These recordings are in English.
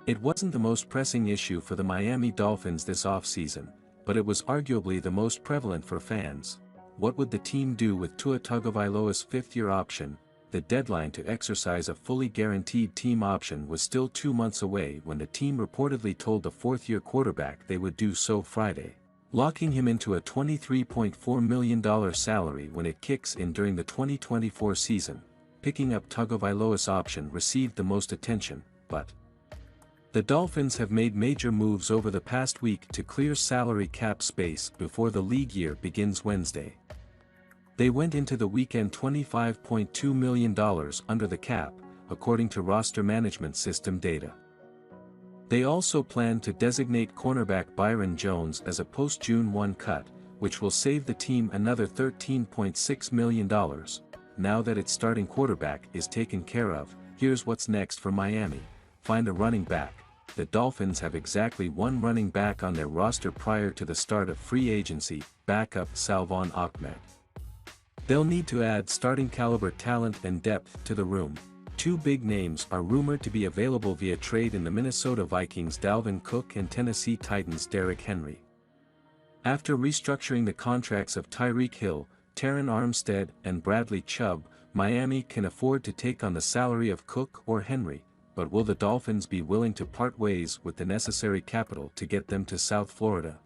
It wasn't the most pressing issue for the Miami Dolphins this offseason, but it was arguably the most prevalent for fans. What would the team do with Tua Tagovailoa's fifth-year option? The deadline to exercise a fully guaranteed team option was still 2 months away when the team reportedly told the fourth-year quarterback they would do so Friday, locking him into a $23.4 million salary when it kicks in during the 2024 season. Picking up Tagovailoa's option received the most attention, but the Dolphins have made major moves over the past week to clear salary cap space before the league year begins Wednesday. They went into the weekend $25.2 million under the cap, according to roster management system data. They also plan to designate cornerback Byron Jones as a post-June 1 cut, which will save the team another $13.6 million. Now that its starting quarterback is taken care of, here's what's next for Miami. Find a running back. The Dolphins have exactly one running back on their roster prior to the start of free agency, backup Salvon Ahmed. They'll need to add starting caliber talent and depth to the room. Two big names are rumored to be available via trade in the Minnesota Vikings' Dalvin Cook and Tennessee Titans' Derrick Henry. After restructuring the contracts of Tyreek Hill, Terron Armstead and Bradley Chubb, Miami can afford to take on the salary of Cook or Henry. But will the Dolphins be willing to part ways with the necessary capital to get them to South Florida?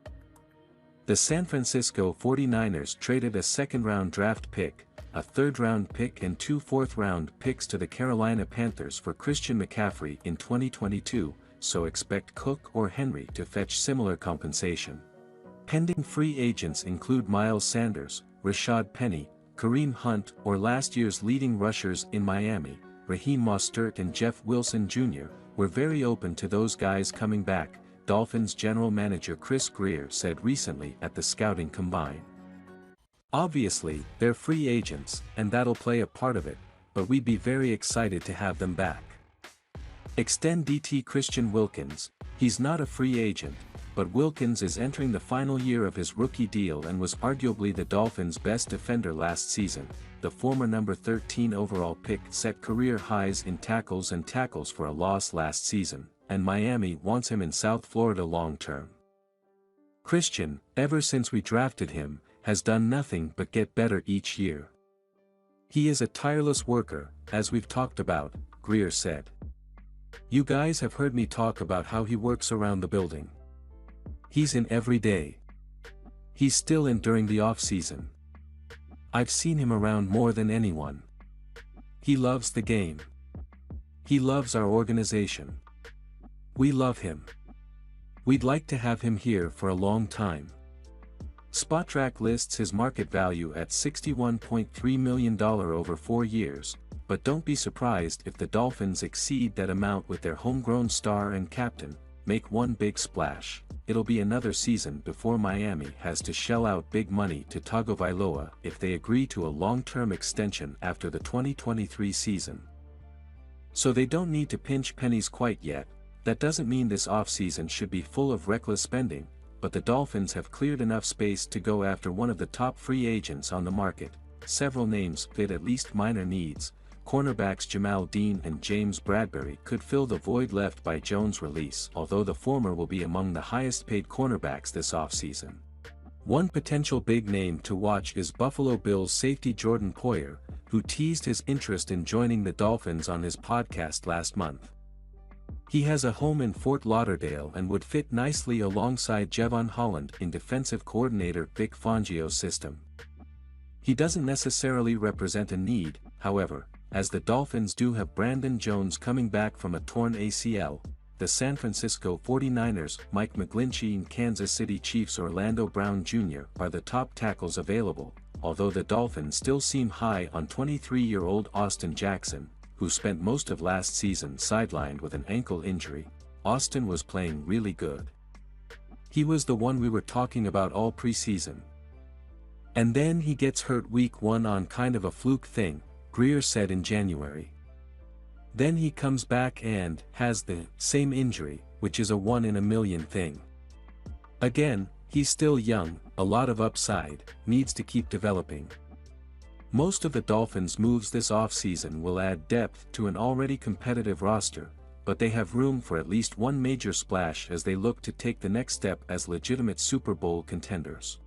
The San Francisco 49ers traded a second-round draft pick, a third-round pick and 2 fourth-round picks to the Carolina Panthers for Christian McCaffrey in 2022, so expect Cook or Henry to fetch similar compensation. Pending free agents include Miles Sanders, Rashad Penny, Kareem Hunt or last year's leading rushers in Miami, Raheem Mostert and Jeff Wilson Jr., were very open to those guys coming back, Dolphins general manager Chris Grier said recently at the Scouting Combine. Obviously, they're free agents, and that'll play a part of it, but we'd be very excited to have them back. Extend DT Christian Wilkins. He's not a free agent, but Wilkins is entering the final year of his rookie deal and was arguably the Dolphins' best defender last season. The former number 13 overall pick set career highs in tackles and tackles for a loss last season, and Miami wants him in South Florida long-term. Christian, ever since we drafted him, has done nothing but get better each year. He is a tireless worker, as we've talked about, Grier said. You guys have heard me talk about how he works around the building. He's in every day. He's still in during the off-season. I've seen him around more than anyone. He loves the game. He loves our organization. We love him. We'd like to have him here for a long time. Spotrac lists his market value at $61.3 million over 4 years, but don't be surprised if the Dolphins exceed that amount with their homegrown star and captain, make one big splash. It'll be another season before Miami has to shell out big money to Tagovailoa if they agree to a long-term extension after the 2023 season. So they don't need to pinch pennies quite yet. That doesn't mean this offseason should be full of reckless spending, but the Dolphins have cleared enough space to go after one of the top free agents on the market. Several names fit at least minor needs. Cornerbacks Jamal Dean and James Bradbury could fill the void left by Jones' release, although the former will be among the highest-paid cornerbacks this offseason. One potential big name to watch is Buffalo Bills safety Jordan Poyer, who teased his interest in joining the Dolphins on his podcast last month. He has a home in Fort Lauderdale and would fit nicely alongside Jevon Holland in defensive coordinator Vic Fangio's system. He doesn't necessarily represent a need, however, as the Dolphins do have Brandon Jones coming back from a torn ACL, the San Francisco 49ers Mike McGlinchey and Kansas City Chiefs Orlando Brown Jr. are the top tackles available, although the Dolphins still seem high on 23-year-old Austin Jackson, who spent most of last season sidelined with an ankle injury. Austin was playing really good. He was the one we were talking about all preseason. And then he gets hurt week 1 on kind of a fluke thing, Grier said in January. Then he comes back and has the same injury, which is a 1 in a million thing. Again, he's still young, a lot of upside, needs to keep developing. Most of the Dolphins' moves this offseason will add depth to an already competitive roster, but they have room for at least one major splash as they look to take the next step as legitimate Super Bowl contenders.